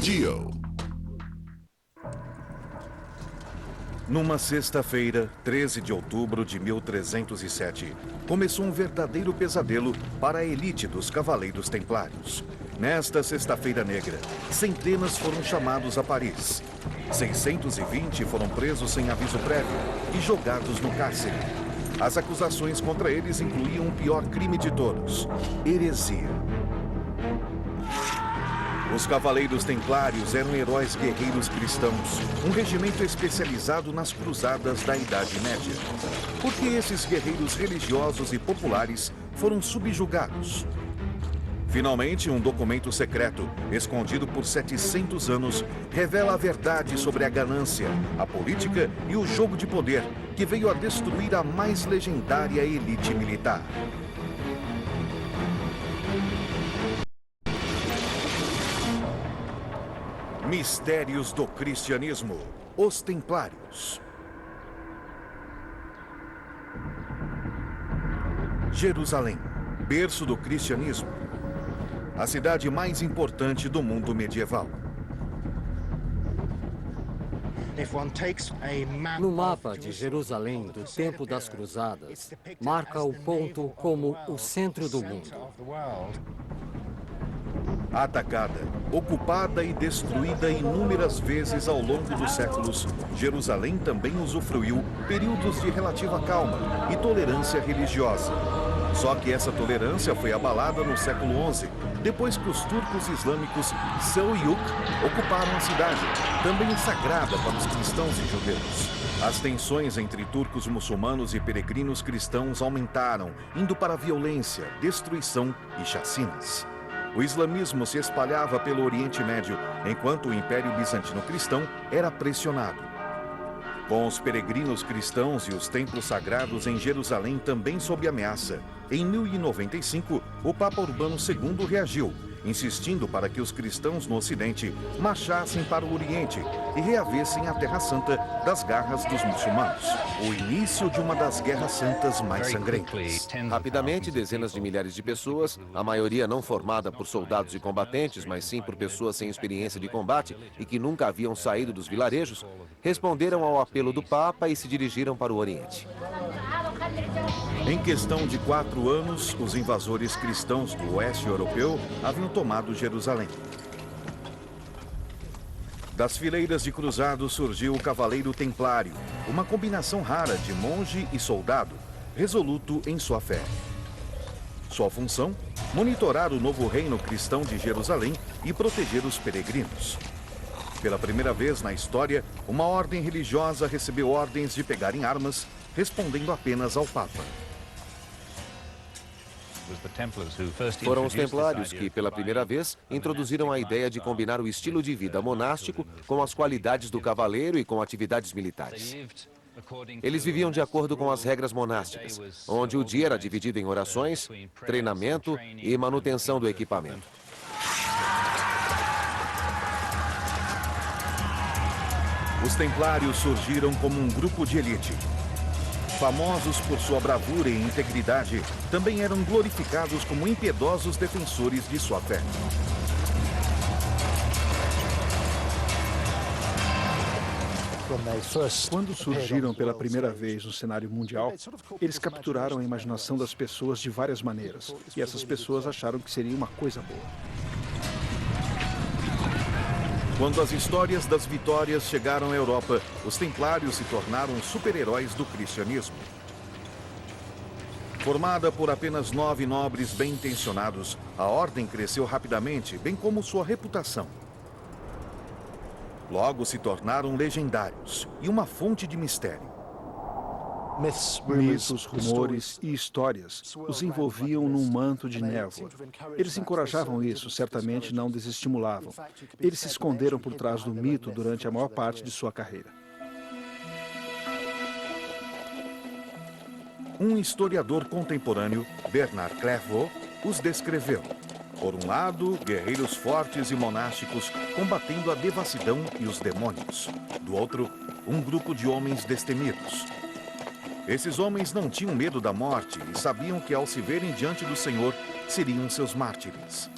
Dio. Numa sexta-feira, 13 de outubro de 1307, começou um verdadeiro pesadelo para a elite dos Cavaleiros Templários. Nesta Sexta-feira Negra, centenas foram chamados a Paris. 620 foram presos sem aviso prévio e jogados no cárcere. As acusações contra eles incluíam o pior crime de todos: heresia. Os Cavaleiros Templários eram heróis guerreiros cristãos, um regimento especializado nas cruzadas da Idade Média. Por que esses guerreiros religiosos e populares foram subjugados? Finalmente, um documento secreto, escondido por 700 anos, revela a verdade sobre a ganância, a política e o jogo de poder que veio a destruir a mais legendária elite militar. Mistérios do cristianismo, os Templários. Jerusalém, berço do cristianismo. A cidade mais importante do mundo medieval. No mapa de Jerusalém do tempo das Cruzadas, marca o ponto como o centro do mundo. Atacada, ocupada e destruída inúmeras vezes ao longo dos séculos, Jerusalém também usufruiu períodos de relativa calma e tolerância religiosa. Só que essa tolerância foi abalada no século XI, depois que os turcos islâmicos Seljuk ocuparam a cidade, também sagrada para os cristãos e judeus. As tensões entre turcos muçulmanos e peregrinos cristãos aumentaram, indo para a violência, destruição e chacinas. O islamismo se espalhava pelo Oriente Médio, enquanto o Império Bizantino Cristão era pressionado. Com os peregrinos cristãos e os templos sagrados em Jerusalém também sob ameaça, em 1095, o Papa Urbano II reagiu, insistindo para que os cristãos no Ocidente marchassem para o Oriente e reavessem a Terra Santa das garras dos muçulmanos. O início de uma das guerras santas mais sangrentas. Rapidamente, dezenas de milhares de pessoas, a maioria não formada por soldados e combatentes, mas sim por pessoas sem experiência de combate e que nunca haviam saído dos vilarejos, responderam ao apelo do Papa e se dirigiram para o Oriente. Em questão de 4 anos, os invasores cristãos do oeste europeu haviam tomado Jerusalém. Das fileiras de cruzados surgiu o Cavaleiro Templário, uma combinação rara de monge e soldado, resoluto em sua fé. Sua função? Monitorar o novo reino cristão de Jerusalém e proteger os peregrinos. Pela primeira vez na história, uma ordem religiosa recebeu ordens de pegar em armas, respondendo apenas ao Papa. Foram os Templários que, pela primeira vez, introduziram a ideia de combinar o estilo de vida monástico com as qualidades do cavaleiro e com atividades militares. Eles viviam de acordo com as regras monásticas, onde o dia era dividido em orações, treinamento e manutenção do equipamento. Os Templários surgiram como um grupo de elite. Famosos por sua bravura e integridade, também eram glorificados como impiedosos defensores de sua fé. Quando surgiram pela primeira vez no cenário mundial, eles capturaram a imaginação das pessoas de várias maneiras, e essas pessoas acharam que seria uma coisa boa. Quando as histórias das vitórias chegaram à Europa, os Templários se tornaram super-heróis do cristianismo. Formada por apenas 9 nobres bem-intencionados, a ordem cresceu rapidamente, bem como sua reputação. Logo se tornaram legendários e uma fonte de mistério. Mitos, rumores e histórias os envolviam num manto de névoa. Eles encorajavam isso, certamente não desestimulavam. Eles se esconderam por trás do mito durante a maior parte de sua carreira. Um historiador contemporâneo, Bernard Clairvaux, os descreveu. Por um lado, guerreiros fortes e monásticos combatendo a devassidão e os demônios. Do outro, um grupo de homens destemidos. Esses homens não tinham medo da morte e sabiam que, ao se verem diante do Senhor, seriam seus mártires.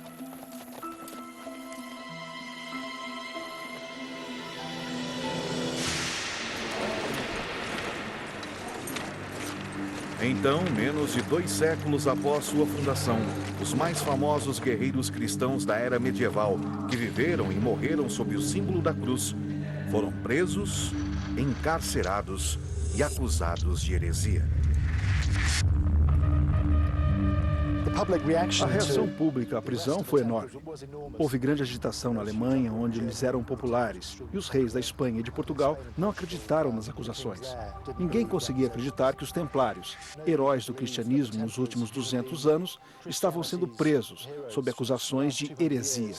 Então, menos de 2 séculos após sua fundação, os mais famosos guerreiros cristãos da era medieval, que viveram e morreram sob o símbolo da cruz, foram presos, encarcerados e acusados de heresia. A reação pública à prisão foi enorme. Houve grande agitação na Alemanha, onde eles eram populares, e os reis da Espanha e de Portugal não acreditaram nas acusações. Ninguém conseguia acreditar que os templários, heróis do cristianismo nos últimos 200 anos, estavam sendo presos sob acusações de heresia.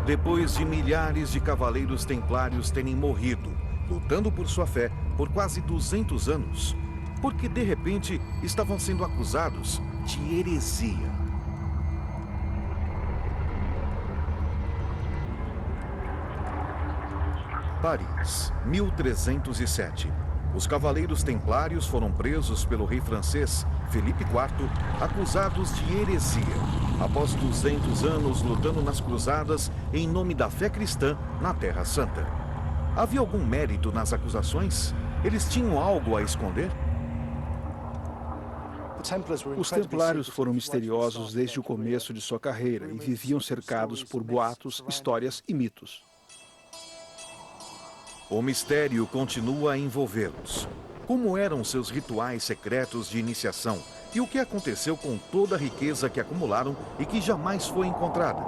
Depois de milhares de cavaleiros templários terem morrido, lutando por sua fé por quase 200 anos, porque de repente estavam sendo acusados de heresia. Paris, 1307. Os cavaleiros templários foram presos pelo rei francês Felipe IV, acusados de heresia, após 200 anos lutando nas cruzadas em nome da fé cristã na Terra Santa. Havia algum mérito nas acusações? Eles tinham algo a esconder? Os templários foram misteriosos desde o começo de sua carreira e viviam cercados por boatos, histórias e mitos. O mistério continua a envolvê-los. Como eram seus rituais secretos de iniciação e o que aconteceu com toda a riqueza que acumularam e que jamais foi encontrada?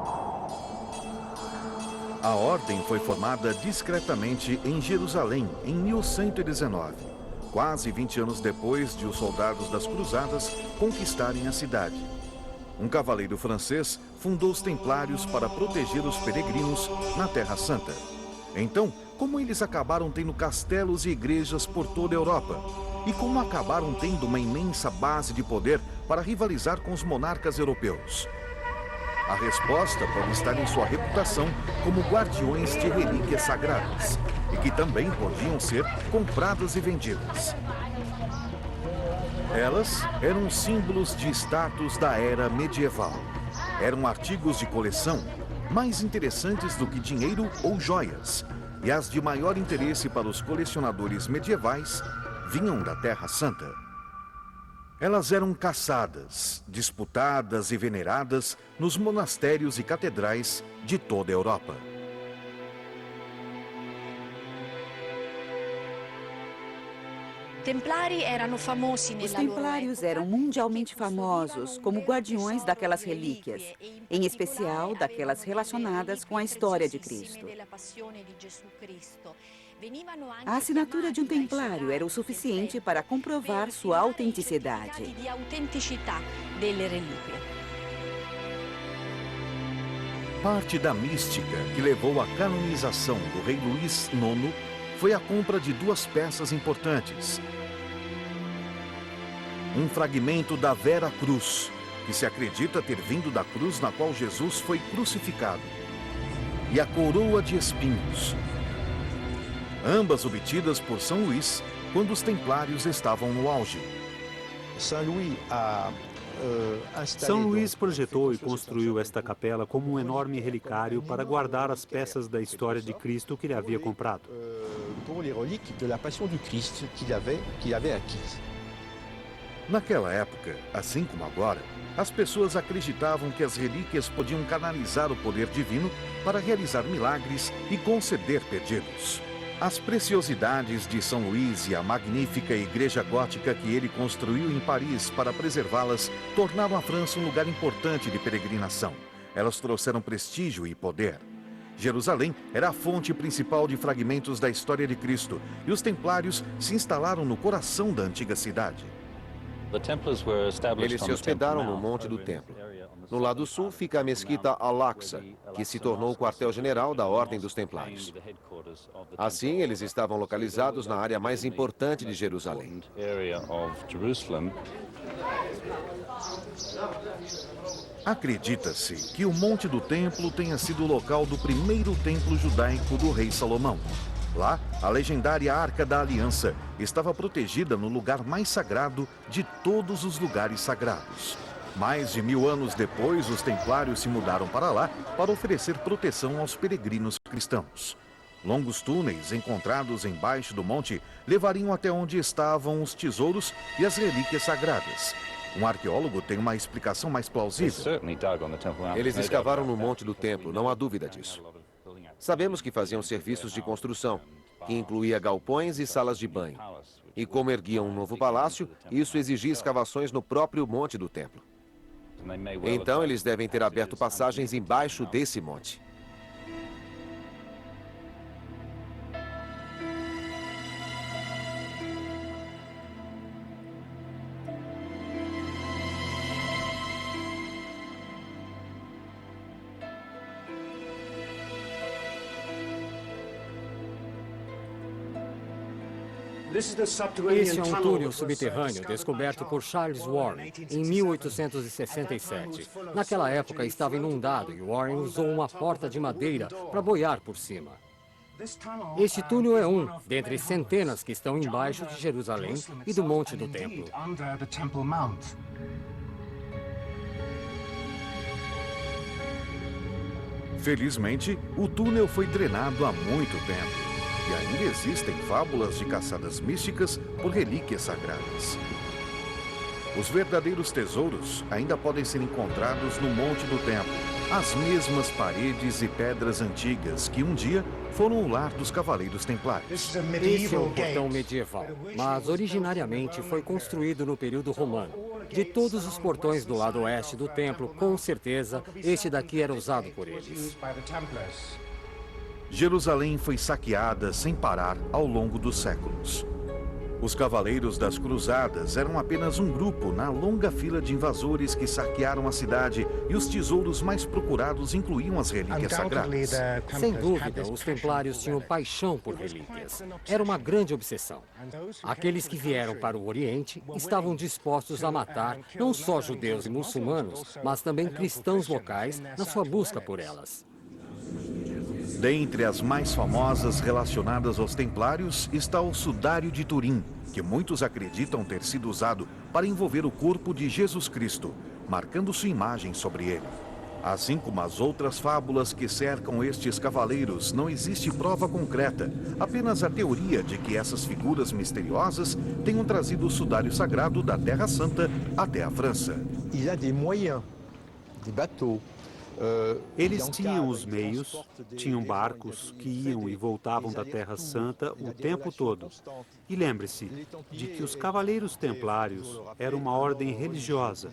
A ordem foi formada discretamente em Jerusalém em 1119, quase 20 anos depois de os soldados das Cruzadas conquistarem a cidade. Um cavaleiro francês fundou os Templários para proteger os peregrinos na Terra Santa. Então, como eles acabaram tendo castelos e igrejas por toda a Europa? E como acabaram tendo uma imensa base de poder para rivalizar com os monarcas europeus? A resposta pode estar em sua reputação como guardiões de relíquias sagradas, e que também podiam ser compradas e vendidas. Elas eram símbolos de status da era medieval. Eram artigos de coleção, mais interessantes do que dinheiro ou joias, e as de maior interesse para os colecionadores medievais vinham da Terra Santa. Elas eram caçadas, disputadas e veneradas nos monastérios e catedrais de toda a Europa. Os templários eram mundialmente famosos como guardiões daquelas relíquias, em especial daquelas relacionadas com a história de Cristo. A assinatura de um templário era o suficiente para comprovar sua autenticidade. Parte da mística que levou à canonização do rei Luís IX foi a compra de 2 peças importantes. Um fragmento da Vera Cruz, que se acredita ter vindo da cruz na qual Jesus foi crucificado, e a coroa de espinhos, ambas obtidas por São Luís quando os templários estavam no auge. São Luís projetou e construiu esta capela como um enorme relicário para guardar as peças da história de Cristo que ele havia comprado. Naquela época, assim como agora, as pessoas acreditavam que as relíquias podiam canalizar o poder divino para realizar milagres e conceder pedidos. As preciosidades de São Luís e a magnífica igreja gótica que ele construiu em Paris para preservá-las tornaram a França um lugar importante de peregrinação. Elas trouxeram prestígio e poder. Jerusalém era a fonte principal de fragmentos da história de Cristo, e os templários se instalaram no coração da antiga cidade. Eles se hospedaram no Monte do Templo. No lado sul fica a mesquita Al-Aqsa, que se tornou o quartel-general da Ordem dos Templários. Assim, eles estavam localizados na área mais importante de Jerusalém. Acredita-se que o Monte do Templo tenha sido o local do primeiro templo judaico do rei Salomão. Lá, a legendária Arca da Aliança estava protegida no lugar mais sagrado de todos os lugares sagrados. Mais de 1000 anos depois, os templários se mudaram para lá para oferecer proteção aos peregrinos cristãos. Longos túneis encontrados embaixo do monte levariam até onde estavam os tesouros e as relíquias sagradas. Um arqueólogo tem uma explicação mais plausível. Eles escavaram no monte do templo, não há dúvida disso. Sabemos que faziam serviços de construção, que incluía galpões e salas de banho. E como erguiam um novo palácio, isso exigia escavações no próprio monte do templo. Então eles devem ter aberto passagens embaixo desse monte. Esse é um túnel subterrâneo descoberto por Charles Warren em 1867. Naquela época estava inundado e Warren usou uma porta de madeira para boiar por cima. Este túnel é um dentre centenas que estão embaixo de Jerusalém e do Monte do Templo. Felizmente, o túnel foi drenado há muito tempo. E ainda existem fábulas de caçadas místicas por relíquias sagradas. Os verdadeiros tesouros ainda podem ser encontrados no Monte do Templo, as mesmas paredes e pedras antigas que um dia foram o lar dos Cavaleiros Templários. Esse é um portão medieval, mas originariamente foi construído no período romano. De todos os portões do lado oeste do templo, com certeza, este daqui era usado por eles. Jerusalém foi saqueada sem parar ao longo dos séculos. Os Cavaleiros das Cruzadas eram apenas um grupo na longa fila de invasores que saquearam a cidade e os tesouros mais procurados incluíam as relíquias sagradas. Sem dúvida, os templários tinham paixão por relíquias. Era uma grande obsessão. Aqueles que vieram para o Oriente estavam dispostos a matar não só judeus e muçulmanos, mas também cristãos locais na sua busca por elas. Dentre as mais famosas relacionadas aos templários está o sudário de Turim, que muitos acreditam ter sido usado para envolver o corpo de Jesus Cristo, marcando sua imagem sobre ele. Assim como as outras fábulas que cercam estes cavaleiros, não existe prova concreta, apenas a teoria de que essas figuras misteriosas tenham trazido o sudário sagrado da Terra Santa até a França. Eles tinham os meios, tinham barcos que iam e voltavam da Terra Santa o tempo todo. E lembre-se de que os Cavaleiros Templários eram uma ordem religiosa,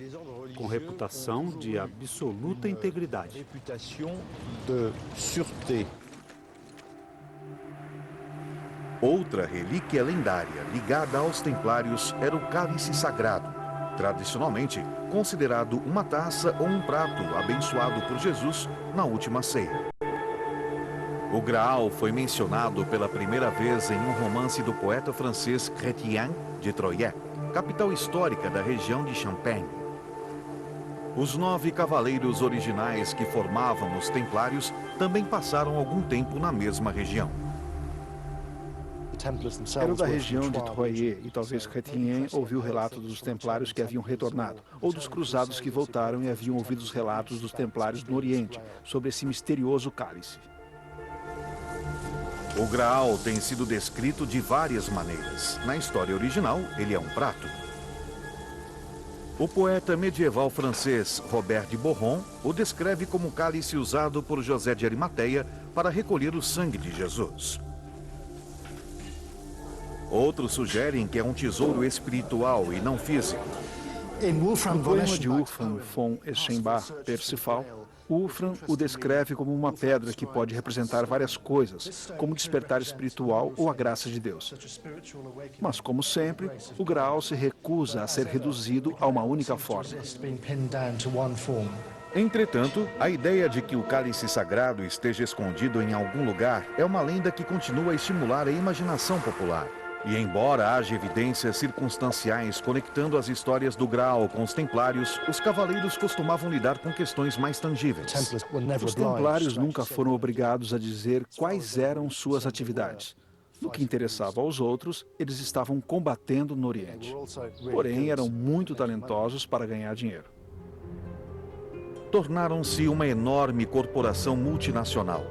com reputação de absoluta integridade. Outra relíquia lendária ligada aos templários era o cálice sagrado, tradicionalmente considerado uma taça ou um prato abençoado por Jesus na última ceia. O Graal foi mencionado pela primeira vez em um romance do poeta francês Chrétien de Troyes, capital histórica da região de Champagne. Os 9 cavaleiros originais que formavam os templários também passaram algum tempo na mesma região. Eram da região de Troyes e talvez Chrétien ouviu o relato dos templários que haviam retornado, ou dos cruzados que voltaram e haviam ouvido os relatos dos templários no Oriente sobre esse misterioso cálice. O Graal tem sido descrito de várias maneiras. Na história original, ele é um prato. O poeta medieval francês Robert de Borron o descreve como o cálice usado por José de Arimateia para recolher o sangue de Jesus. Outros sugerem que é um tesouro espiritual e não físico. No poema de Wolfram von Eschenbach, Persifal, Wolfram o descreve como uma pedra que pode representar várias coisas, como o despertar espiritual ou a graça de Deus. Mas, como sempre, o Graal se recusa a ser reduzido a uma única forma. Entretanto, a ideia de que o cálice sagrado esteja escondido em algum lugar é uma lenda que continua a estimular a imaginação popular. E embora haja evidências circunstanciais conectando as histórias do Graal com os templários, os cavaleiros costumavam lidar com questões mais tangíveis. Os templários nunca foram obrigados a dizer quais eram suas atividades. No que interessava aos outros, eles estavam combatendo no Oriente. Porém, eram muito talentosos para ganhar dinheiro. Tornaram-se uma enorme corporação multinacional.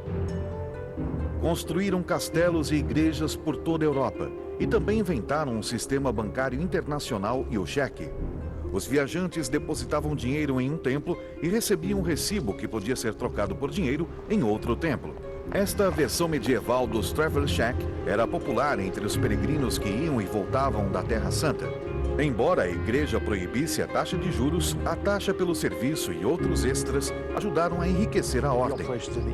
Construíram castelos e igrejas por toda a Europa e também inventaram um sistema bancário internacional e o cheque. Os viajantes depositavam dinheiro em um templo e recebiam um recibo que podia ser trocado por dinheiro em outro templo. Esta versão medieval dos Travel Check era popular entre os peregrinos que iam e voltavam da Terra Santa. Embora a igreja proibisse a taxa de juros, a taxa pelo serviço e outros extras ajudaram a enriquecer a ordem.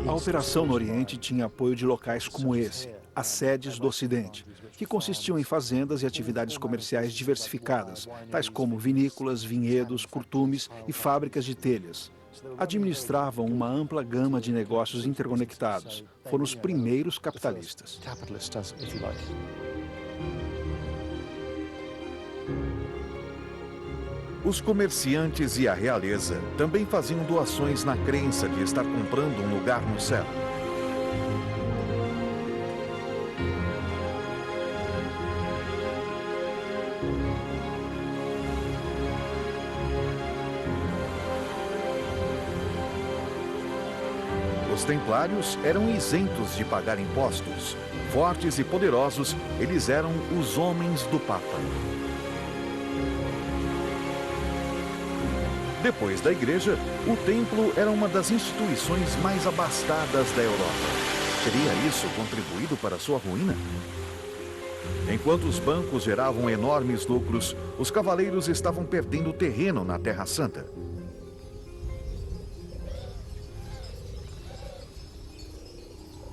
A operação no Oriente tinha apoio de locais como esse, as sedes do Ocidente, que consistiam em fazendas e atividades comerciais diversificadas, tais como vinícolas, vinhedos, curtumes e fábricas de telhas. Administravam uma ampla gama de negócios interconectados. Foram os primeiros capitalistas. Os comerciantes e a realeza também faziam doações na crença de estar comprando um lugar no céu. Os templários eram isentos de pagar impostos. Fortes e poderosos, eles eram os homens do Papa. Depois da igreja, o templo era uma das instituições mais abastadas da Europa. Teria isso contribuído para sua ruína? Enquanto os bancos geravam enormes lucros, os cavaleiros estavam perdendo terreno na Terra Santa.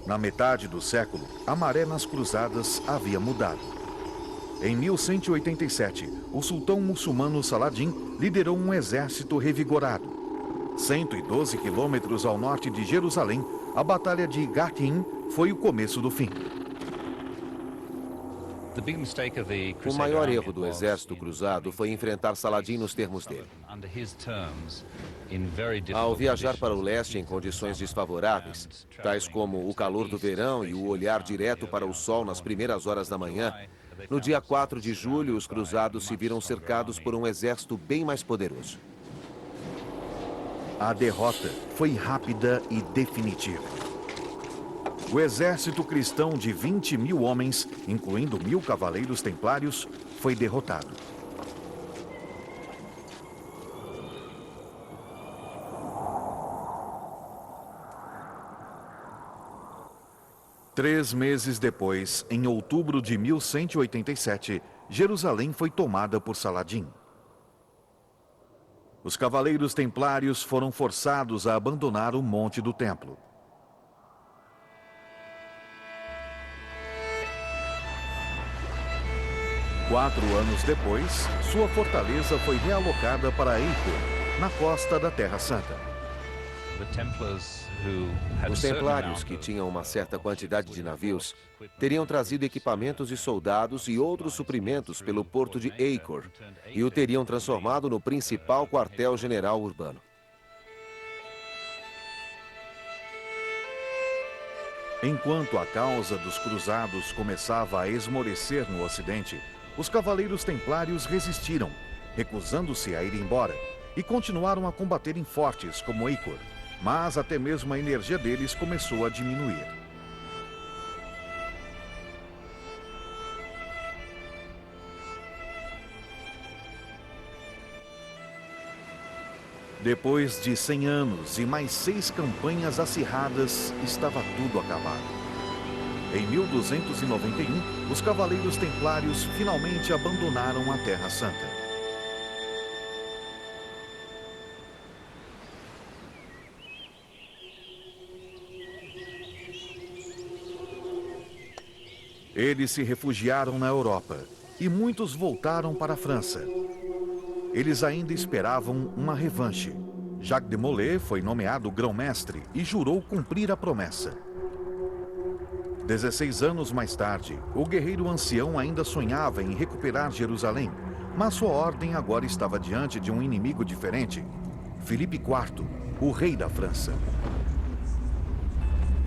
Na metade do século, a maré nas cruzadas havia mudado. Em 1187, o sultão muçulmano Saladin liderou um exército revigorado. 112 quilômetros ao norte de Jerusalém, a Batalha de Ghatim foi o começo do fim. O maior erro do exército cruzado foi enfrentar Saladin nos termos dele. Ao viajar para o leste em condições desfavoráveis, tais como o calor do verão e o olhar direto para o sol nas primeiras horas da manhã, no dia 4 de julho, os cruzados se viram cercados por um exército bem mais poderoso. A derrota foi rápida e definitiva. O exército cristão de 20.000 homens, incluindo 1.000 cavaleiros templários, foi derrotado. Três meses depois, em outubro de 1187, Jerusalém foi tomada por Saladin. Os cavaleiros templários foram forçados a abandonar o Monte do Templo. Quatro anos depois, sua fortaleza foi realocada para Acre, na costa da Terra Santa. Os templários, que tinham uma certa quantidade de navios, teriam trazido equipamentos e soldados e outros suprimentos pelo porto de Acre e o teriam transformado no principal quartel-general urbano. Enquanto a causa dos cruzados começava a esmorecer no Ocidente, os cavaleiros templários resistiram, recusando-se a ir embora, e continuaram a combater em fortes como Acre. Mas até mesmo a energia deles começou a diminuir. Depois de 100 anos e mais 6 campanhas acirradas, estava tudo acabado. Em 1291, os cavaleiros templários finalmente abandonaram a Terra Santa. Eles se refugiaram na Europa e muitos voltaram para a França. Eles ainda esperavam uma revanche. Jacques de Molay foi nomeado grão-mestre e jurou cumprir a promessa. 16 anos mais tarde, o guerreiro ancião ainda sonhava em recuperar Jerusalém, mas sua ordem agora estava diante de um inimigo diferente: Filipe IV, o rei da França.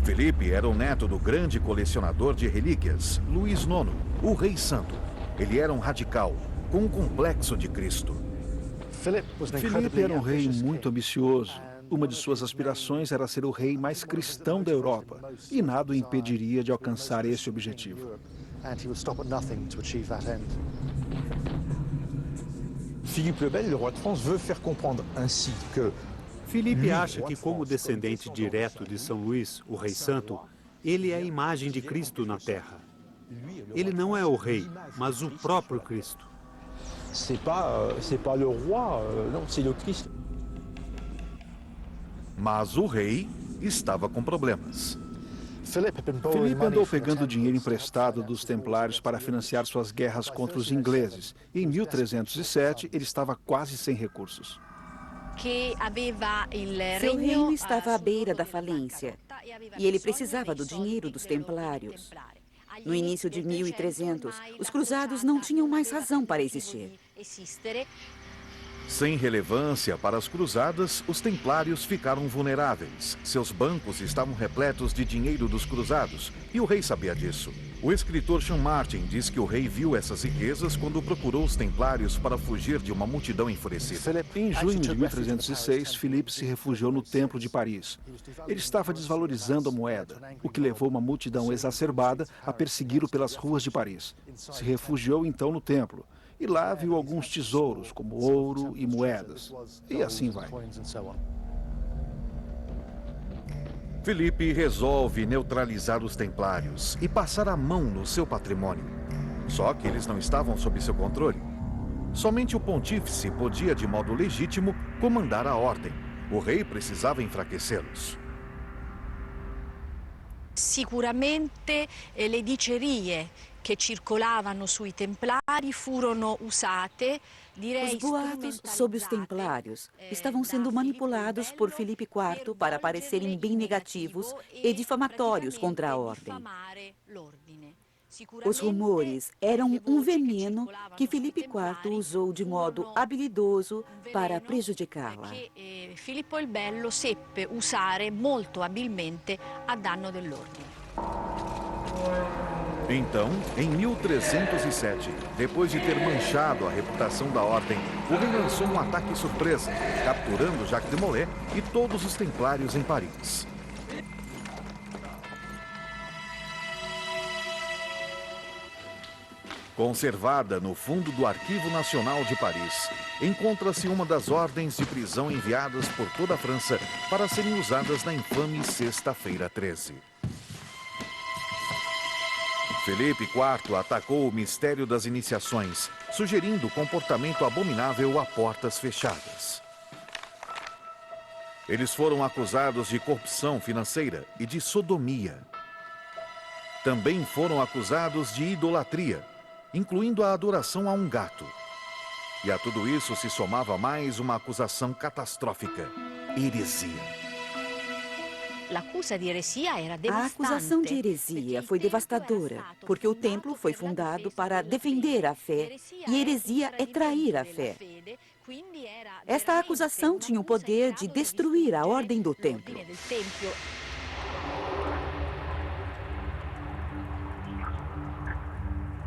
Filipe era o neto do grande colecionador de relíquias, Luís IX, o Rei Santo. Ele era um radical, com um complexo de Cristo. Filipe era um rei muito ambicioso Uma de suas aspirações era ser o rei mais cristão da Europa, e nada o impediria de alcançar esse objetivo. Philippe le Bel, le roi de France, veut faire comprendre ainsi que Felipe acha que, como descendente direto de São Luís, o Rei Santo, ele é a imagem de Cristo na Terra. Ele não é o rei, mas o próprio Cristo. c'est pas le roi, non, c'est le Christ. Mas o rei estava com problemas. Felipe andou pegando dinheiro emprestado dos templários para financiar suas guerras contra os ingleses. Em 1307, ele estava quase sem recursos. Seu reino estava à beira da falência e ele precisava do dinheiro dos templários. No início de 1300, os cruzados não tinham mais razão para existir. Sem relevância para as cruzadas, os templários ficaram vulneráveis. Seus bancos estavam repletos de dinheiro dos cruzados, e o rei sabia disso. O escritor Sean Martin diz que o rei viu essas riquezas quando procurou os templários para fugir de uma multidão enfurecida. Em junho de 1306, Filipe se refugiou no Templo de Paris. Ele estava desvalorizando a moeda, o que levou uma multidão exacerbada a persegui-lo pelas ruas de Paris. Se refugiou então no templo. E lá viu alguns tesouros, como ouro e moedas. E assim vai. Filipe resolve neutralizar os templários e passar a mão no seu patrimônio. Só que eles não estavam sob seu controle. Somente o pontífice podia, de modo legítimo, comandar a ordem. O rei precisava enfraquecê-los. Sicuramente le dicerie che circolavano sui templari furono usate, Os boatos sobre os templários estavam sendo manipulados por Filipe IV para parecerem bem negativos e difamatórios contra a ordem. Os rumores eram um veneno que Filipe IV usou de modo habilidoso para prejudicá-la. Filippo il Bello seppe usare molto abilmente a danno dell'ordine. Então, em 1307, depois de ter manchado a reputação da ordem, o rei lançou um ataque surpresa, capturando Jacques de Molay e todos os templários em Paris. Conservada no fundo do Arquivo Nacional de Paris, encontra-se uma das ordens de prisão enviadas por toda a França para serem usadas na infame Sexta-feira 13. Felipe IV atacou o mistério das iniciações, sugerindo comportamento abominável a portas fechadas. Eles foram acusados de corrupção financeira e de sodomia. Também foram acusados de idolatria, incluindo a adoração a um gato. E a tudo isso se somava mais uma acusação catastrófica: heresia. A acusação de heresia foi devastadora, porque o templo foi fundado para defender a fé, e heresia é trair a fé. Esta acusação tinha o poder de destruir a ordem do templo.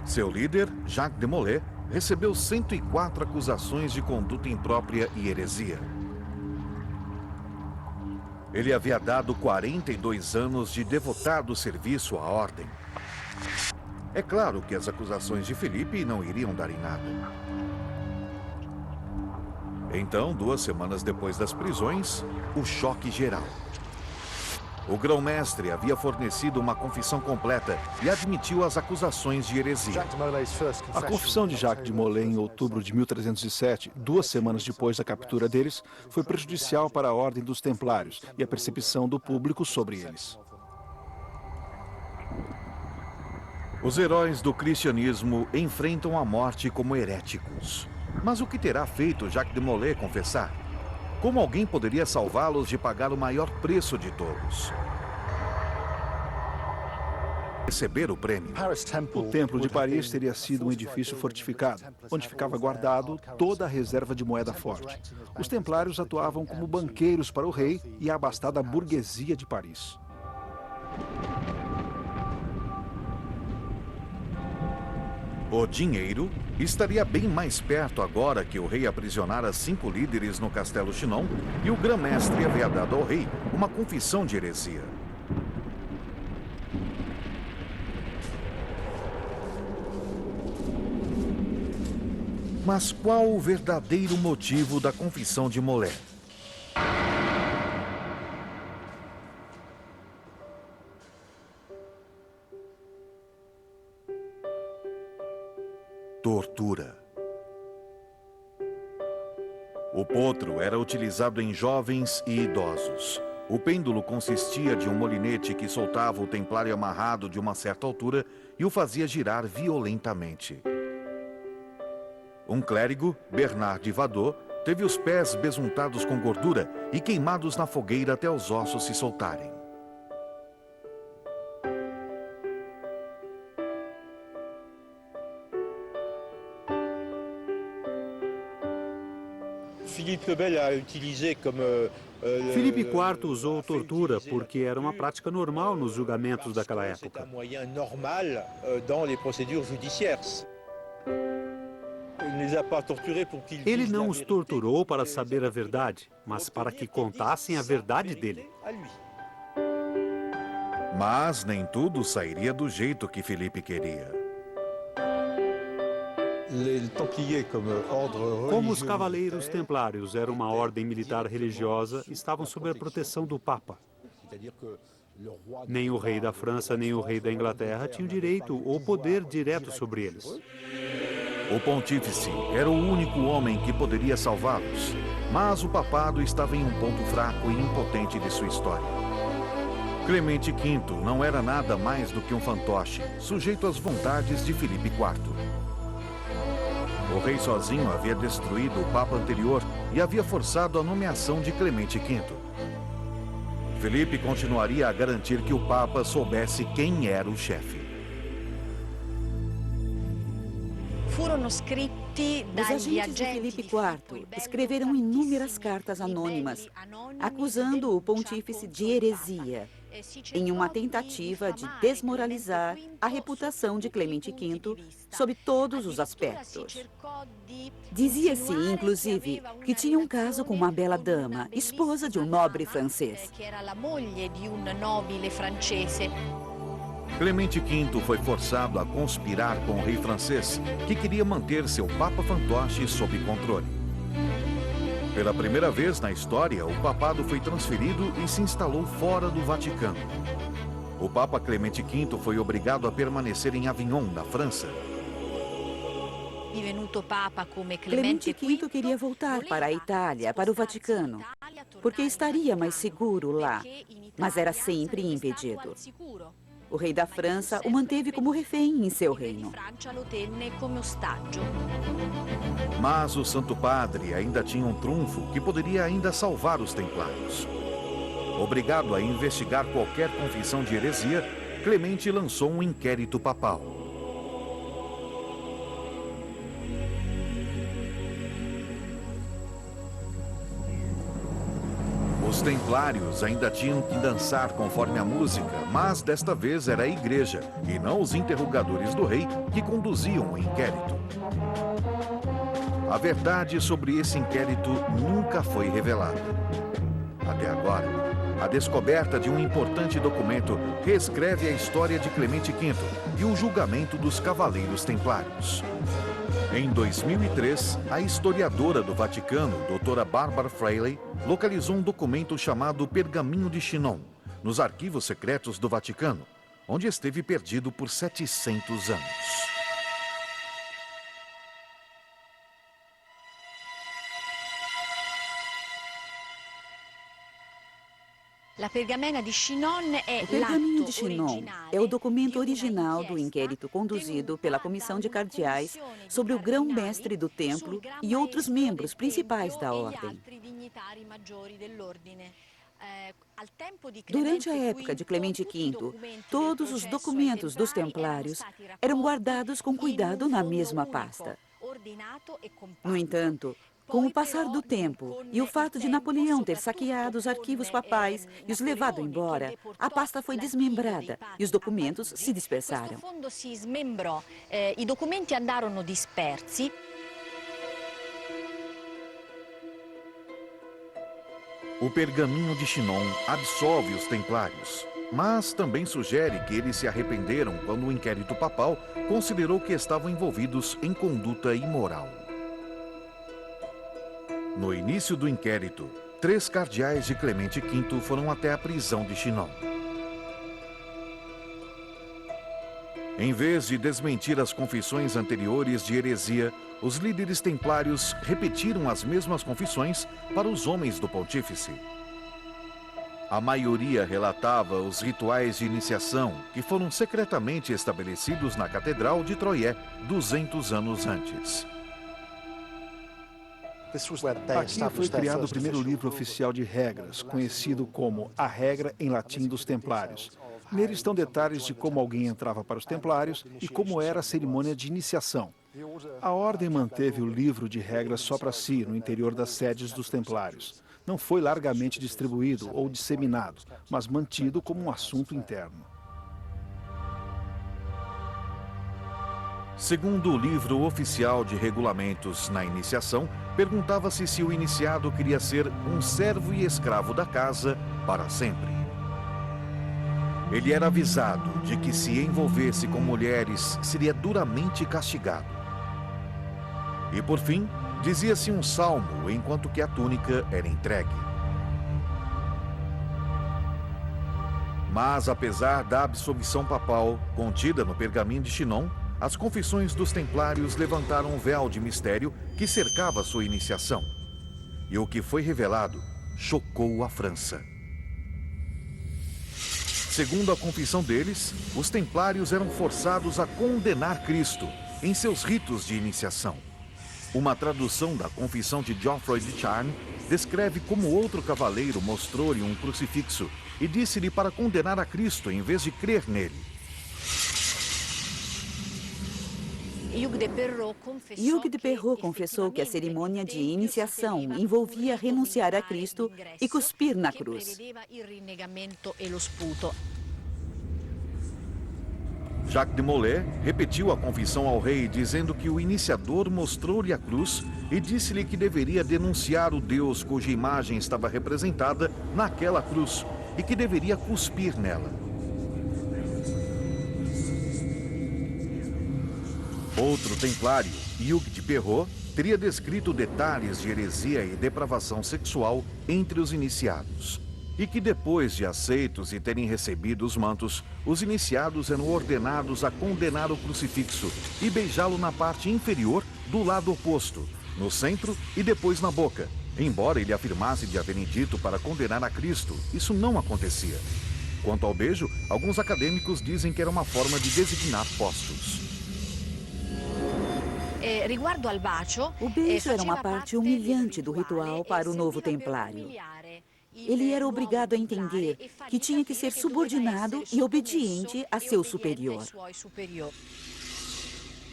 Seu líder, Jacques de Molay, recebeu 104 acusações de conduta imprópria e heresia. Ele havia dado 42 anos de devotado serviço à ordem. É claro que as acusações de Felipe não iriam dar em nada. Então, 2 semanas depois das prisões, o choque geral. O grão-mestre havia fornecido uma confissão completa e admitiu as acusações de heresia. A confissão de Jacques de Molay em outubro de 1307, 2 semanas depois da captura deles, foi prejudicial para a ordem dos templários e a percepção do público sobre eles. Os heróis do cristianismo enfrentam a morte como heréticos. Mas o que terá feito Jacques de Molay confessar? Como alguém poderia salvá-los de pagar o maior preço de todos? Receber o prêmio. O Templo de Paris teria sido um edifício fortificado, onde ficava guardado toda a reserva de moeda forte. Os templários atuavam como banqueiros para o rei e a abastada burguesia de Paris. O dinheiro Estaria bem mais perto agora que o rei aprisionara 5 líderes no castelo Chinon e o grã-mestre havia dado ao rei uma confissão de heresia. Mas qual o verdadeiro motivo da confissão de Molé? Tortura. O potro era utilizado em jovens e idosos. O pêndulo consistia de um molinete que soltava o templário amarrado de uma certa altura e o fazia girar violentamente. Um clérigo, Bernard de Vadot, teve os pés besuntados com gordura e queimados na fogueira até os ossos se soltarem. Filipe IV usou tortura porque era uma prática normal nos julgamentos daquela época. Ele não os torturou para saber a verdade, mas para que contassem a verdade dele. Mas nem tudo sairia do jeito que Filipe queria. Como os cavaleiros templários eram uma ordem militar religiosa, estavam sob a proteção do Papa. Nem o rei da França, nem o rei da Inglaterra tinham direito ou poder direto sobre eles. O pontífice era o único homem que poderia salvá-los, mas o papado estava em um ponto fraco e impotente de sua história. Clemente V não era nada mais do que um fantoche, sujeito às vontades de Filipe IV. O rei sozinho havia destruído o papa anterior e havia forçado a nomeação de Clemente V. Filipe continuaria a garantir que o papa soubesse quem era o chefe. Os agentes de Filipe IV escreveram inúmeras cartas anônimas, acusando o pontífice de heresia, em uma tentativa de desmoralizar a reputação de Clemente V sob todos os aspectos. Dizia-se, inclusive, que tinha um caso com uma bela dama, esposa de um nobre francês. Clemente V foi forçado a conspirar com o rei francês, que queria manter seu papa fantoche sob controle. Pela primeira vez na história, o papado foi transferido e se instalou fora do Vaticano. O Papa Clemente V foi obrigado a permanecer em Avignon, na França. Clemente V queria voltar para a Itália, para o Vaticano, porque estaria mais seguro lá, mas era sempre impedido. O rei da França o manteve como refém em seu reino. Mas o Santo Padre ainda tinha um trunfo que poderia ainda salvar os templários. Obrigado a investigar qualquer confissão de heresia, Clemente lançou um inquérito papal. Os templários ainda tinham que dançar conforme a música, mas desta vez era a igreja e não os interrogadores do rei que conduziam o inquérito. A verdade sobre esse inquérito nunca foi revelada. Até agora, a descoberta de um importante documento reescreve a história de Clemente V e o julgamento dos Cavaleiros Templários. Em 2003, a historiadora do Vaticano, doutora Barbara Freire, localizou um documento chamado Pergaminho de Chinon, nos arquivos secretos do Vaticano, onde esteve perdido por 700 anos. O Pergaminho de Chinon é o documento original do inquérito conduzido pela Comissão de Cardeais sobre o grão-mestre do templo e outros membros principais da ordem. Durante a época de Clemente V, todos os documentos dos templários eram guardados com cuidado na mesma pasta. No entanto, Com o passar do tempo e o fato de Napoleão ter saqueado os arquivos papais e os levado embora, a pasta foi desmembrada e os documentos se dispersaram. O fundo se desmembrou, i documenti andarono dispersi. O pergaminho de Chinon absolve os templários, mas também sugere que eles se arrependeram quando o inquérito papal considerou que estavam envolvidos em conduta imoral. No início do inquérito, 3 cardeais de Clemente V foram até a prisão de Chinon. Em vez de desmentir as confissões anteriores de heresia, os líderes templários repetiram as mesmas confissões para os homens do pontífice. A maioria relatava os rituais de iniciação que foram secretamente estabelecidos na Catedral de Troyes 200 anos antes. Aqui foi criado o primeiro livro oficial de regras, conhecido como A Regra em Latim dos Templários. Nele estão detalhes de como alguém entrava para os Templários e como era a cerimônia de iniciação. A Ordem manteve o livro de regras só para si, no interior das sedes dos Templários. Não foi largamente distribuído ou disseminado, mas mantido como um assunto interno. Segundo o livro oficial de regulamentos na iniciação, perguntava-se se o iniciado queria ser um servo e escravo da casa para sempre. Ele era avisado de que se envolvesse com mulheres seria duramente castigado. E por fim, dizia-se um salmo enquanto que a túnica era entregue. Mas apesar da absolvição papal contida no pergaminho de Chinon, as confissões dos templários levantaram um véu de mistério que cercava sua iniciação. E o que foi revelado chocou a França. Segundo a confissão deles, os templários eram forçados a condenar Cristo em seus ritos de iniciação. Uma tradução da confissão de Geoffroy de Charny descreve como outro cavaleiro mostrou-lhe um crucifixo e disse-lhe para condenar a Cristo em vez de crer nele. Hugues de Perrot confessou que a cerimônia de iniciação envolvia renunciar a Cristo e cuspir na cruz. Jacques de Molay repetiu a confissão ao rei, dizendo que o iniciador mostrou-lhe a cruz e disse-lhe que deveria denunciar o Deus cuja imagem estava representada naquela cruz e que deveria cuspir nela. Outro templário, Hugues de Perrot, teria descrito detalhes de heresia e depravação sexual entre os iniciados. E que depois de aceitos e terem recebido os mantos, os iniciados eram ordenados a condenar o crucifixo e beijá-lo na parte inferior do lado oposto, no centro e depois na boca. Embora ele afirmasse de haverem dito para condenar a Cristo, isso não acontecia. Quanto ao beijo, alguns acadêmicos dizem que era uma forma de designar postos. O beijo era uma parte humilhante do ritual para o novo templário. Ele era obrigado a entender que tinha que ser subordinado e obediente a seu superior.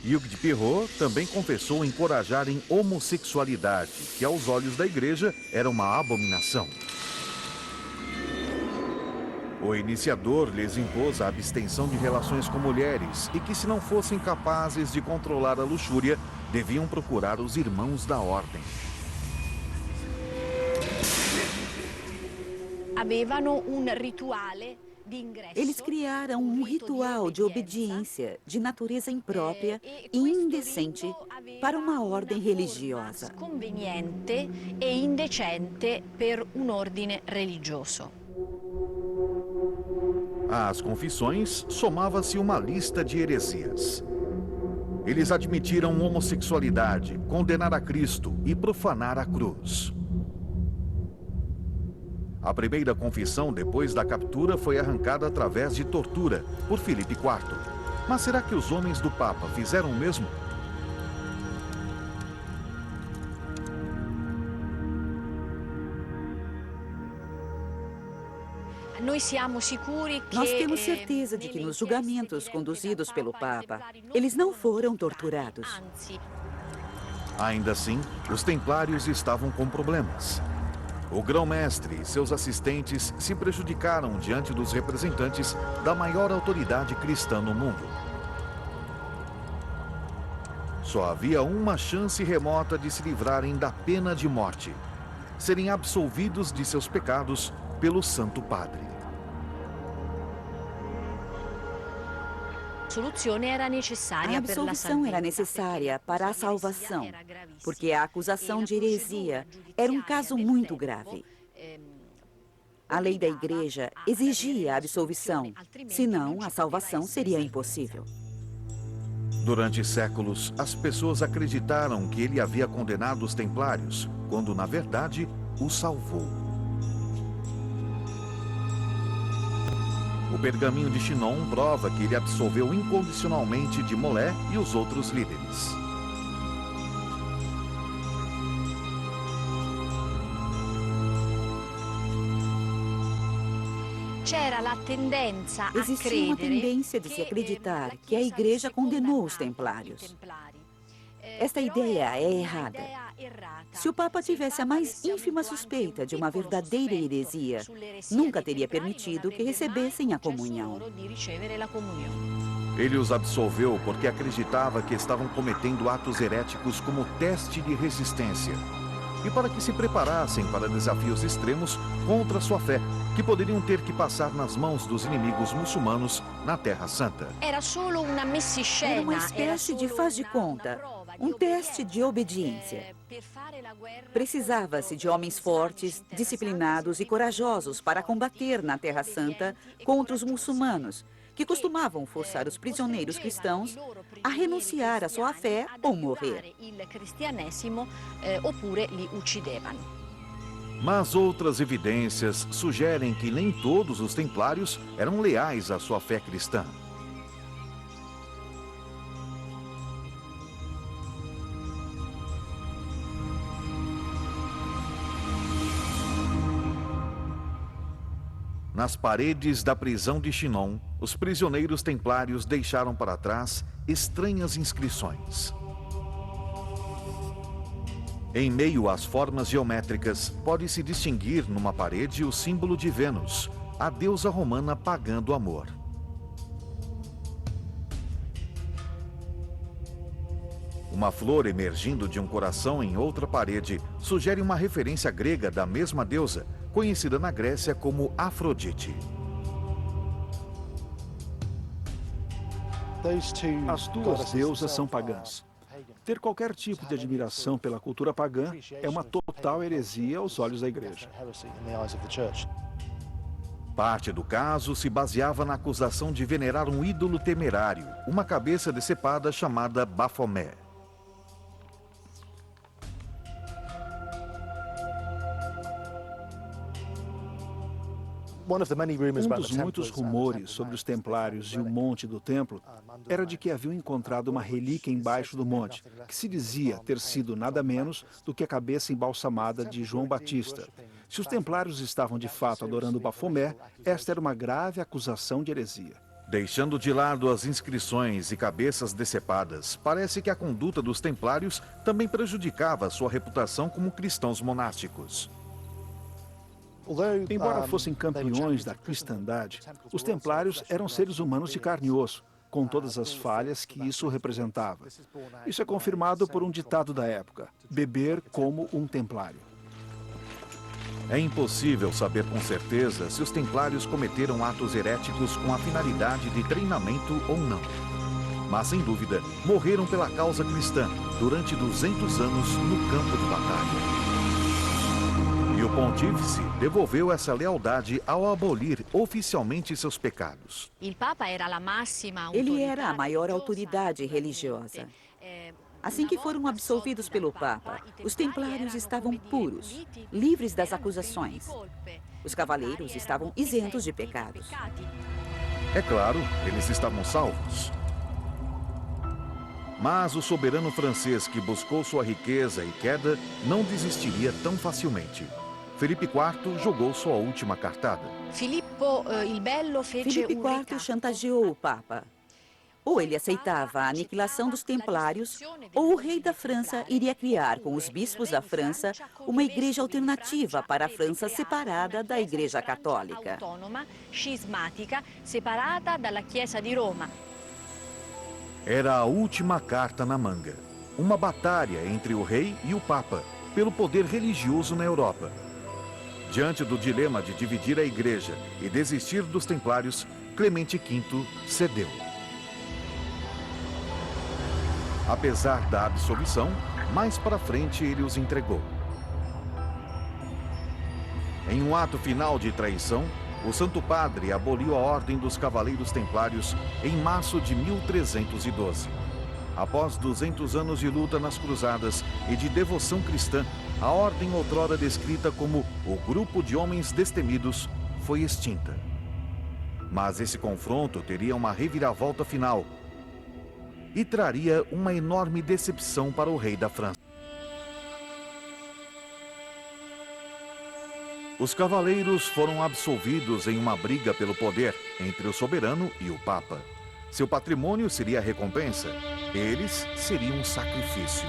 Hugues de Perrot também confessou encorajarem homossexualidade, que aos olhos da igreja era uma abominação. O iniciador lhes impôs a abstenção de relações com mulheres e que, se não fossem capazes de controlar a luxúria, deviam procurar os irmãos da ordem. Eles criaram um ritual de obediência de natureza imprópria e indecente para uma ordem religiosa. Conveniente e indecente per un ordine religioso. Às confissões, somava-se uma lista de heresias. Eles admitiram homossexualidade, condenar a Cristo e profanar a cruz. A primeira confissão depois da captura foi arrancada através de tortura por Filipe IV. Mas será que os homens do Papa fizeram o mesmo? Nós temos certeza de que nos julgamentos conduzidos pelo Papa, eles não foram torturados. Ainda assim, os templários estavam com problemas. O grão-mestre e seus assistentes se prejudicaram diante dos representantes da maior autoridade cristã no mundo. Só havia uma chance remota de se livrarem da pena de morte: serem absolvidos de seus pecados pelo Santo Padre. A absolvição era necessária para a salvação, porque a acusação de heresia era um caso muito grave. A lei da Igreja exigia a absolvição, senão a salvação seria impossível. Durante séculos, as pessoas acreditaram que ele havia condenado os templários, quando, na verdade, os salvou. O pergaminho de Chinon prova que ele absolveu incondicionalmente de Molé e os outros líderes. Existia uma tendência de se acreditar que a Igreja condenou os templários. Esta ideia é errada. Se o Papa tivesse a mais ínfima suspeita de uma verdadeira heresia, nunca teria permitido que recebessem a comunhão. Ele os absolveu porque acreditava que estavam cometendo atos heréticos como teste de resistência e para que se preparassem para desafios extremos contra sua fé, que poderiam ter que passar nas mãos dos inimigos muçulmanos na Terra Santa. Era uma espécie de faz de conta, um teste de obediência. Precisava-se de homens fortes, disciplinados e corajosos para combater na Terra Santa contra os muçulmanos, que costumavam forçar os prisioneiros cristãos a renunciar à sua fé ou morrer. Mas outras evidências sugerem que nem todos os templários eram leais à sua fé cristã. Nas paredes da prisão de Chinon, os prisioneiros templários deixaram para trás estranhas inscrições. Em meio às formas geométricas, pode-se distinguir numa parede o símbolo de Vênus, a deusa romana pagã do amor. Uma flor emergindo de um coração em outra parede sugere uma referência grega da mesma deusa, conhecida na Grécia como Afrodite. As duas deusas são pagãs. Ter qualquer tipo de admiração pela cultura pagã é uma total heresia aos olhos da Igreja. Parte do caso se baseava na acusação de venerar um ídolo temerário, uma cabeça decepada chamada Bafomé. Um dos muitos rumores sobre os templários e o monte do templo era de que haviam encontrado uma relíquia embaixo do monte, que se dizia ter sido nada menos do que a cabeça embalsamada de João Batista. Se os templários estavam de fato adorando Bafomé, esta era uma grave acusação de heresia. Deixando de lado as inscrições e cabeças decepadas, parece que a conduta dos templários também prejudicava sua reputação como cristãos monásticos. Embora fossem campeões da cristandade, os templários eram seres humanos de carne e osso, com todas as falhas que isso representava. Isso é confirmado por um ditado da época: beber como um templário. É impossível saber com certeza se os templários cometeram atos heréticos com a finalidade de treinamento ou não. Mas, sem dúvida, morreram pela causa cristã durante 200 anos no campo de batalha. E o pontífice devolveu essa lealdade ao abolir oficialmente seus pecados. Ele era a maior autoridade religiosa. Assim que foram absolvidos pelo Papa, os templários estavam puros, livres das acusações. Os cavaleiros estavam isentos de pecados. É claro, eles estavam salvos. Mas o soberano francês que buscou sua riqueza e queda não desistiria tão facilmente. Felipe IV jogou sua última cartada. Filipe IV chantageou o Papa. Ou ele aceitava a aniquilação dos templários, ou o rei da França iria criar, com os bispos da França, uma igreja alternativa para a França separada da Igreja Católica. Autônoma, cismática, separada da Chiesa de Roma. Era a última carta na manga. Uma batalha entre o rei e o papa, pelo poder religioso na Europa. Diante do dilema de dividir a igreja e desistir dos templários, Clemente V cedeu. Apesar da absolvição, mais para frente ele os entregou. Em um ato final de traição, o Santo Padre aboliu a Ordem dos Cavaleiros Templários em março de 1312. Após 200 anos de luta nas cruzadas e de devoção cristã, a ordem outrora descrita como o grupo de homens destemidos foi extinta. Mas esse confronto teria uma reviravolta final e traria uma enorme decepção para o rei da França. Os cavaleiros foram absolvidos em uma briga pelo poder entre o soberano e o papa. Seu patrimônio seria a recompensa, eles seriam um sacrifício.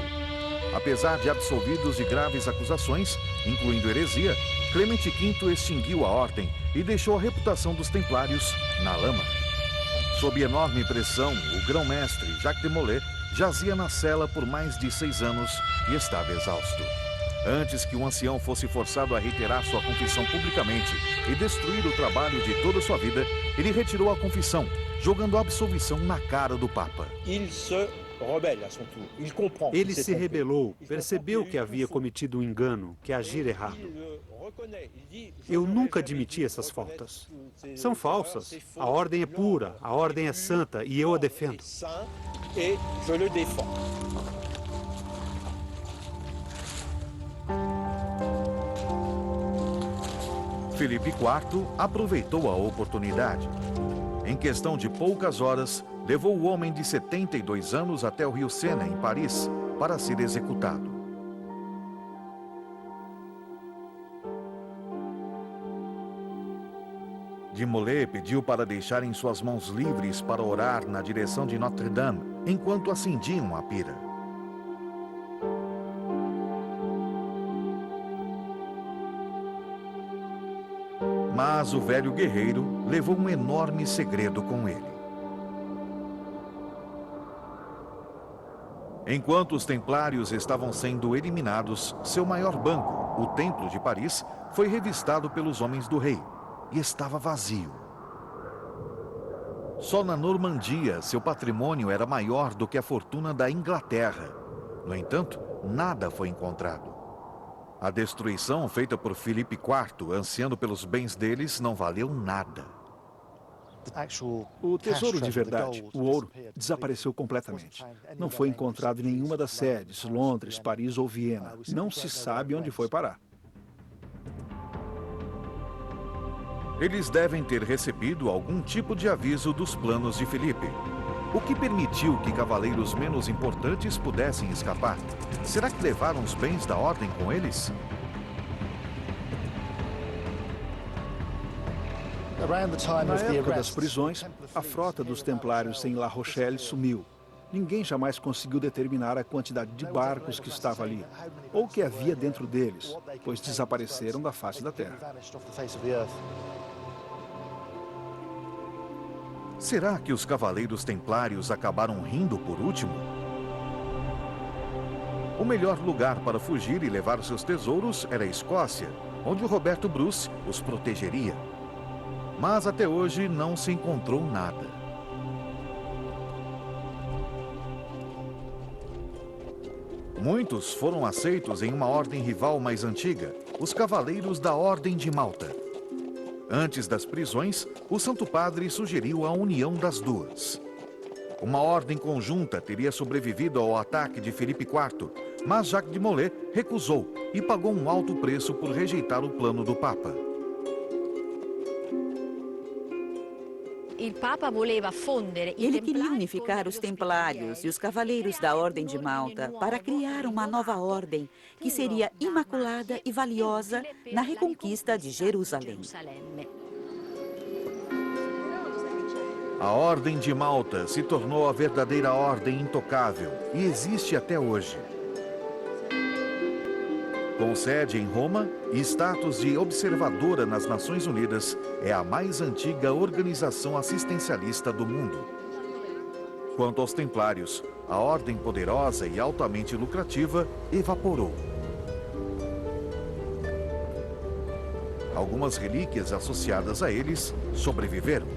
Apesar de absolvidos de graves acusações, incluindo heresia, Clemente V extinguiu a ordem e deixou a reputação dos templários na lama. Sob enorme pressão, o grão-mestre Jacques de Molay jazia na cela por mais de 6 anos e estava exausto. Antes que o ancião fosse forçado a reiterar sua confissão publicamente e destruir o trabalho de toda sua vida, ele retirou a confissão, jogando a absolvição na cara do Papa. Ele se rebelou, percebeu que havia cometido um engano, que agir errado. Eu nunca admiti essas faltas. São falsas. A ordem é pura, a ordem é santa e eu a defendo. Filipe IV aproveitou a oportunidade. Em questão de poucas horas, levou o homem de 72 anos até o rio Sena, em Paris, para ser executado. De Molay pediu para deixarem suas mãos livres para orar na direção de Notre-Dame, enquanto acendiam a pira. Mas o velho guerreiro levou um enorme segredo com ele. Enquanto os templários estavam sendo eliminados, seu maior banco, o Templo de Paris, foi revistado pelos homens do rei e estava vazio. Só na Normandia, seu patrimônio era maior do que a fortuna da Inglaterra. No entanto, nada foi encontrado. A destruição feita por Filipe IV, ansiando pelos bens deles, não valeu nada. O tesouro de verdade, o ouro, desapareceu completamente. Não foi encontrado em nenhuma das sedes, Londres, Paris ou Viena. Não se sabe onde foi parar. Eles devem ter recebido algum tipo de aviso dos planos de Filipe. O que permitiu que cavaleiros menos importantes pudessem escapar? Será que levaram os bens da ordem com eles? Na época das prisões, a frota dos templários em La Rochelle sumiu. Ninguém jamais conseguiu determinar a quantidade de barcos que estava ali, ou o que havia dentro deles, pois desapareceram da face da terra. Será que os cavaleiros templários acabaram rindo por último? O melhor lugar para fugir e levar seus tesouros era a Escócia, onde o Roberto Bruce os protegeria. Mas até hoje não se encontrou nada. Muitos foram aceitos em uma ordem rival mais antiga, os Cavaleiros da Ordem de Malta. Antes das prisões, o Santo Padre sugeriu a união das duas. Uma ordem conjunta teria sobrevivido ao ataque de Filipe IV, mas Jacques de Molay recusou e pagou um alto preço por rejeitar o plano do Papa. Ele queria unificar os templários e os cavaleiros da Ordem de Malta para criar uma nova ordem que seria imaculada e valiosa na reconquista de Jerusalém. A Ordem de Malta se tornou a verdadeira ordem intocável e existe até hoje. Com sede em Roma e status de observadora nas Nações Unidas, é a mais antiga organização assistencialista do mundo. Quanto aos templários, a ordem poderosa e altamente lucrativa evaporou. Algumas relíquias associadas a eles sobreviveram.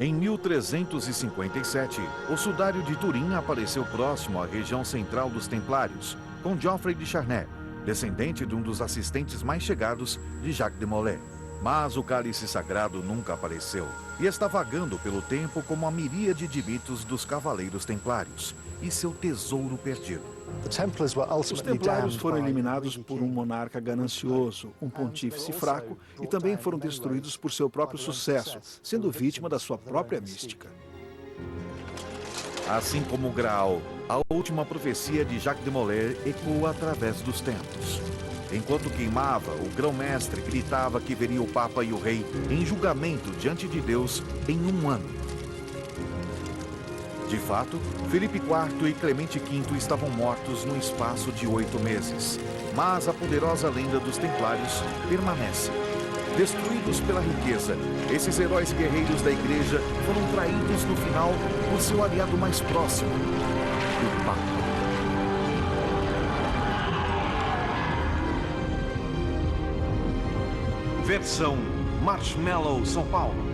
Em 1357, o sudário de Turim apareceu próximo à região central dos Templários, com Geoffrey de Charnay, descendente de um dos assistentes mais chegados de Jacques de Molay. Mas o cálice sagrado nunca apareceu e está vagando pelo tempo como a miríade de mitos dos Cavaleiros Templários e seu tesouro perdido. Os Templários foram eliminados por um monarca ganancioso, um pontífice fraco, e também foram destruídos por seu próprio sucesso, sendo vítima da sua própria mística. Assim como o Graal, a última profecia de Jacques de Molay ecoa através dos tempos. Enquanto queimava, o grão-mestre gritava que veria o Papa e o Rei em julgamento diante de Deus em 1 ano. De fato, Filipe IV e Clemente V estavam mortos no espaço de 8 meses. Mas a poderosa lenda dos Templários permanece. Destruídos pela riqueza, esses heróis guerreiros da Igreja foram traídos no final por seu aliado mais próximo, o Papa. Versão Marshmallow São Paulo.